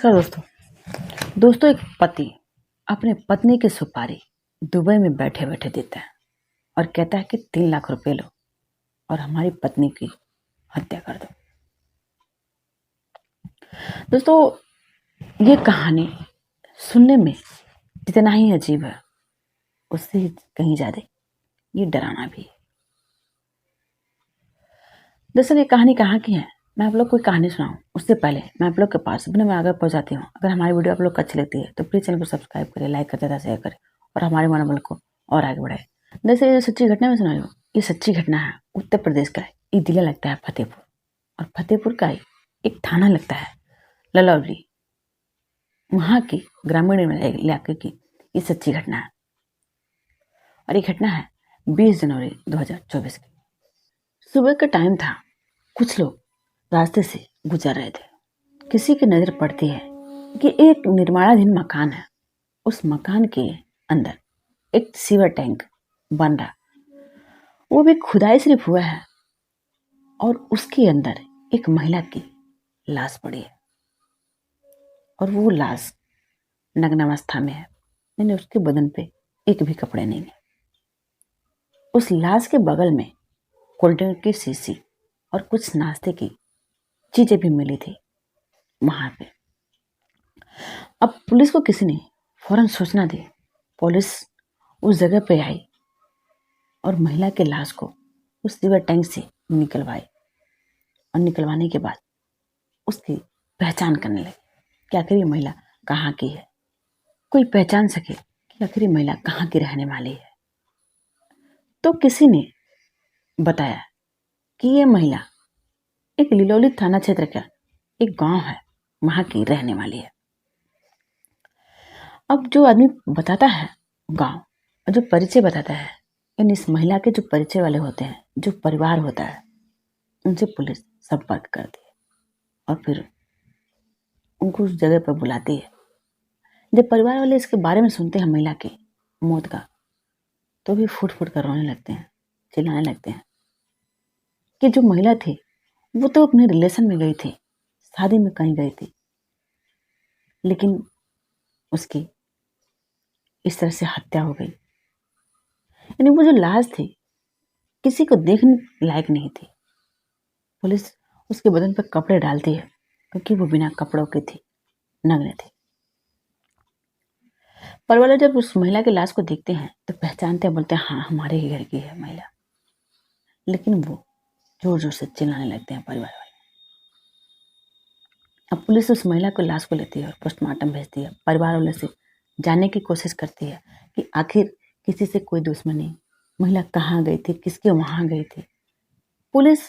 नमस्कार दोस्तों। एक पति अपने पत्नी की सुपारी दुबई में बैठे बैठे देता है और कहता है कि 3 लाख रुपए लो और हमारी पत्नी की हत्या कर दो। दोस्तों, ये कहानी सुनने में जितना ही अजीब है उससे कहीं ज्यादा ये डराना भी है। दरअसल ये कहानी कहाँ की है, मैं आप लोग को कहानी सुनाऊं उससे पहले मैं आप लोग के पास अपने में आगे पहुंचाती हूँ। अगर हमारी वीडियो आप लोग को अच्छी लगती है तो प्लीज़ चैनल को सब्सक्राइब करें, लाइक करते था, शेयर करें और हमारे मनोबल को और आगे बढ़ाएं। जैसे ये सच्ची घटना में सुना लो, ये सच्ची घटना है, उत्तर प्रदेश का है। ये जिला लगता है फतेहपुर और फतेहपुर का एक थाना लगता है ललौली। वहाँ की ग्रामीण इलाके की ये सच्ची घटना है और ये घटना है 20 जनवरी 2024 की। सुबह का टाइम था, कुछ लोग रास्ते से गुजर रहे थे। किसी की नजर पड़ती है कि एक निर्माणाधीन मकान है। उस मकान के अंदर एक सीवर टैंक बन रहा, वो भी खुदाई सिर्फ हुआ है और उसके अंदर एक महिला की लाश पड़ी है और वो लाश नग्न अवस्था में है, यानी उसके बदन पे एक भी कपड़े नहीं है। उस लाश के बगल में कोल्ड ड्रिंक की शीशी और कुछ नाश्ते की चीजें भी मिली थी वहां पे। अब पुलिस को किसी ने फौरन सूचना दी। पुलिस उस जगह पे आई और महिला के लाश को उस सीवर टैंक से निकलवाई और निकलवाने के बाद उसकी पहचान करने लगी कि आखिर ये महिला कहाँ की है, कोई पहचान सके कि आखिर ये महिला कहाँ की रहने वाली है। तो किसी ने बताया कि ये महिला एक लिलौली थाना क्षेत्र का एक गांव है, वहां की रहने वाली है। अब जो आदमी बताता है गांव और जो परिचय बताता है, इन इस महिला के जो परिचय वाले होते हैं, जो परिवार होता है, उनसे पुलिस संपर्क करती है और फिर उनको उस जगह पर बुलाती है। जब परिवार वाले इसके बारे में सुनते हैं महिला की मौत का, तो भी फुट फुट कर रोने लगते हैं, चिल्लाने लगते हैं कि जो महिला थी वो तो अपने रिलेशन में गई थी, शादी में कहीं गई थी, लेकिन उसकी इस तरह से हत्या हो गई। यानी वो जो लाश थी किसी को देखने लायक नहीं थी। पुलिस उसके बदन पर कपड़े डालती है क्योंकि वो बिना कपड़ों की थी, नग्न थी। परिवार वाले जब उस महिला की लाश को देखते हैं तो पहचानते हैं, बोलते हैं हाँ हमारे ही घर की है महिला, लेकिन वो जोर जोर से चिल्लाने लगते हैं परिवार वाले। अब पुलिस उस महिला को लाश को लेती है और पोस्टमार्टम भेजती है। परिवार वाले से जानने की कोशिश करती है कि आखिर किसी से कोई दुश्मनी, महिला कहाँ गई थी, किसके वहां गई थी। पुलिस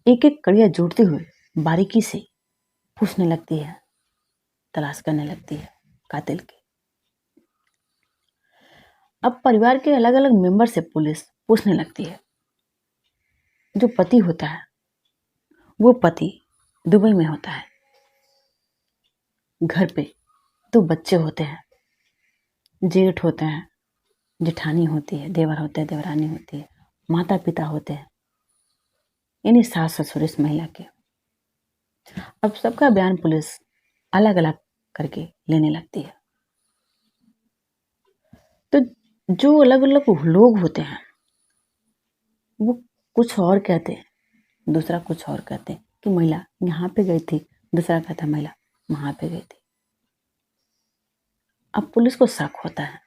एक एक कड़िया जोड़ते हुए बारीकी से पूछने लगती है, तलाश करने लगती है कातिल की। अब परिवार के अलग अलग मेंबर से पुलिस पूछने लगती है। जो पति होता है वो पति दुबई में होता है, घर पे 2 बच्चे होते हैं, जेठ होते हैं, जेठानी होती है, देवर होते हैं, देवरानी होती है, माता पिता होते हैं, यानी सास ससुर इस महिला के। अब सबका बयान पुलिस अलग अलग करके लेने लगती है। तो जो अलग अलग लोग होते हैं वो कुछ और कहते हैं, दूसरा कुछ और कहते हैं कि महिला यहाँ पे गई थी, दूसरा कहता है महिला वहां पे गई थी। अब पुलिस को शक होता है।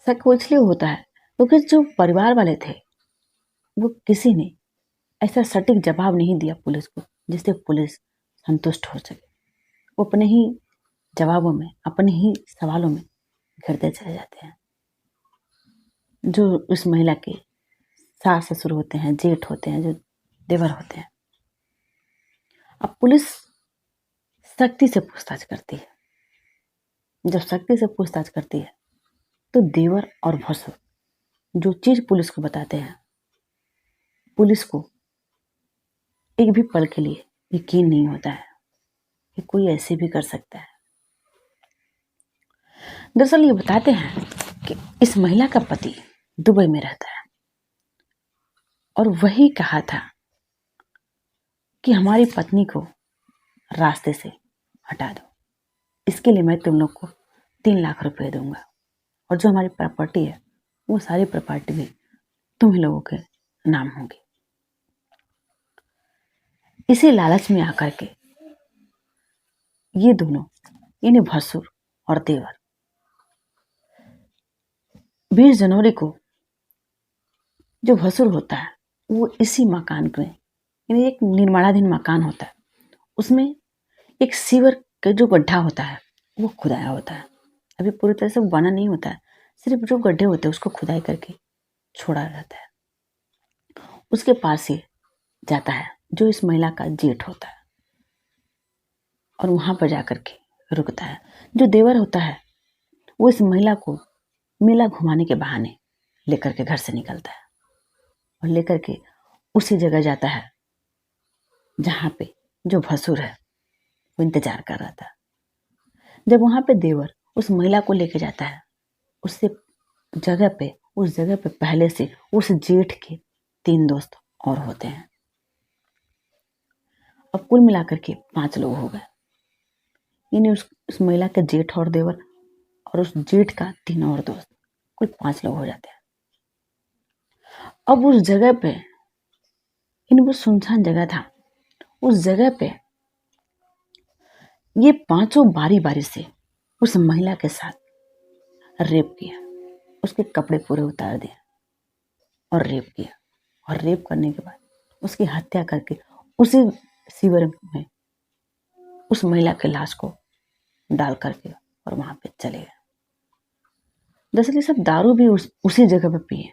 शक वो इसलिए होता है क्योंकि जो परिवार वाले थे वो किसी ने ऐसा सटीक जवाब नहीं दिया पुलिस को जिससे पुलिस संतुष्ट हो सके। वो अपने ही जवाबों में, अपने ही सवालों में घिरते चले जाते हैं। जो उस महिला के सास ससुर होते हैं, जेठ होते हैं, जो देवर होते हैं। अब पुलिस सख्ती से पूछताछ करती है। जब सख्ती से पूछताछ करती है तो देवर और भसुर जो चीज पुलिस को बताते हैं, पुलिस को एक भी पल के लिए यकीन नहीं होता है कि कोई ऐसे भी कर सकता है। दरअसल ये बताते हैं कि इस महिला का पति दुबई में रहता है और वही कहा था कि हमारी पत्नी को रास्ते से हटा दो। इसके लिए मैं तुम लोग को 3 लाख रुपए दूंगा और जो हमारी प्रॉपर्टी है वो सारी प्रॉपर्टी भी तुम ही लोगों के नाम होगी। इसी लालच में आकर के ये दोनों यानी भसुर और देवर 20 जनवरी को जो भसुर होता है वो इसी मकान में यानी एक निर्माणाधीन मकान होता है, उसमें एक सीवर का जो गड्ढा होता है वो खुदाया होता है। अभी पूरी तरह से बना नहीं होता है, सिर्फ जो गड्ढे होते हैं उसको खुदाई करके छोड़ा जाता है। उसके पास ही जाता है जो इस महिला का जेठ होता है और वहां पर जाकर के रुकता है। जो देवर होता है वो इस महिला को मेला घुमाने के बहाने लेकर के घर से निकलता है और लेकर के उसी जगह जाता है जहां पे जो भसुर है वो इंतजार कर रहा था। जब वहां पे देवर उस महिला को लेके जाता है उस जगह पे पहले से उस जेठ के 3 दोस्त और होते हैं। अब कुल मिलाकर के 5 लोग हो गए, यानी उस महिला के जेठ और देवर और उस जेठ का 3 और दोस्त, कुल 5 लोग हो जाते हैं। अब उस जगह पे वो सुनसान जगह था, उस जगह पे ये 5 बारी बारी से उस महिला के साथ रेप किया, उसके कपड़े पूरे उतार दिए और रेप किया और रेप करने के बाद उसकी हत्या करके उसी सीवर में उस महिला के लाश को डाल करके और वहां पे चले गए। दरअसल ये सब दारू भी उसी जगह पे पिए,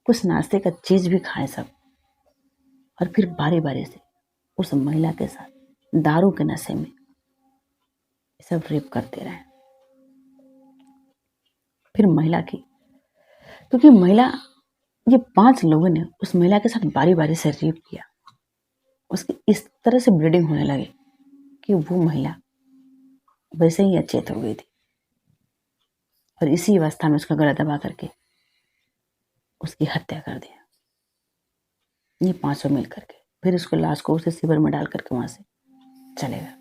कुछ नाश्ते का चीज भी खाए सब, और फिर बारी बारी से उस महिला के साथ दारू के नशे में सब रेप करते रहे। फिर महिला की, क्योंकि महिला ये 5 लोगों ने उस महिला के साथ बारी बारी से रेप किया, उसकी इस तरह से ब्लीडिंग होने लगी कि वो महिला वैसे ही अचेत हो गई थी और इसी अवस्था में उसका गला दबा करके उसकी हत्या कर दिया। ये 5 मिल करके फिर उसको लाश को उसे सीवर में डाल करके वहां से चले गए।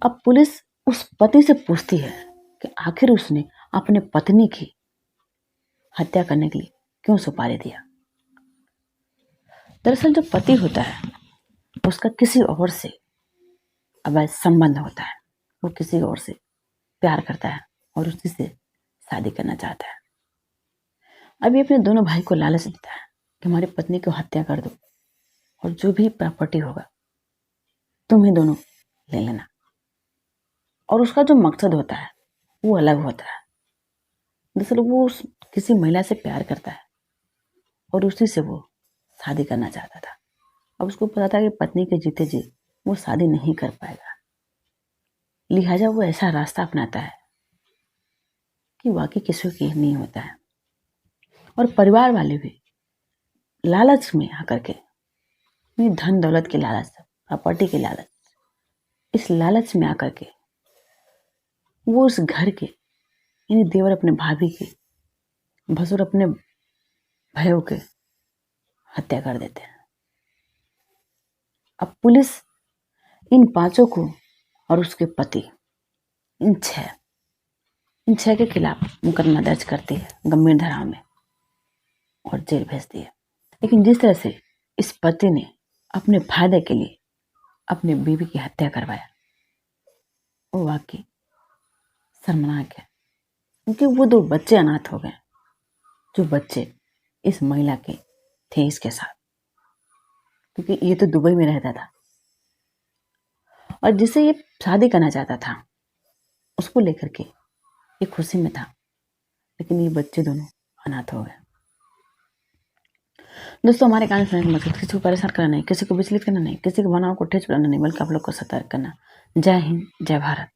अब पुलिस उस पति से पूछती है कि आखिर उसने अपने पत्नी की हत्या करने के लिए क्यों सुपारी दिया। दरअसल जो पति होता है उसका किसी और से अवैध संबंध होता है, वो किसी और से प्यार करता है और उसी से शादी करना चाहता है। अभी अपने दोनों भाई को लालच देता है कि हमारी पत्नी को हत्या कर दो और जो भी प्रॉपर्टी होगा तुम ही दोनों ले लेना, और उसका जो मकसद होता है वो अलग होता है। दरअसल वो किसी महिला से प्यार करता है और उसी से वो शादी करना चाहता था। अब उसको पता था कि पत्नी के जीते जी वो शादी नहीं कर पाएगा, लिहाजा वो ऐसा रास्ता अपनाता है कि वाकई किसी की नहीं होता है। और परिवार वाले भी लालच में आकर के, धन दौलत के लालच, प्रॉपर्टी के लालच, इस लालच में आकर के वो उस घर के यानी देवर अपने भाभी की, भसुर अपने भाइयों के हत्या कर देते हैं। अब पुलिस इन 5 को और उसके पति इन 6 के खिलाफ मुकदमा दर्ज करती है गंभीर धाराओं में और जेल भेजती है। लेकिन जिस तरह से इस पति ने अपने फायदे के लिए अपने बीवी की हत्या करवाया वो वाकई शर्मनाक है, क्योंकि वो 2 बच्चे अनाथ हो गए, जो बच्चे इस महिला के थे इसके साथ, क्योंकि ये तो दुबई में रहता था और जिसे ये शादी करना चाहता था उसको लेकर के ये खुशी में था, लेकिन ये बच्चे दोनों अनाथ हो गए। दोस्तों, हमारे कहानी सुनने का मतलब किसी को परेशान करना नहीं, किसी को विचलित करना नहीं, किसी की भावनाओं को ठेस पहुंचाना नहीं, बल्कि आप लोग को सतर्क करना। जय हिंद, जय भारत।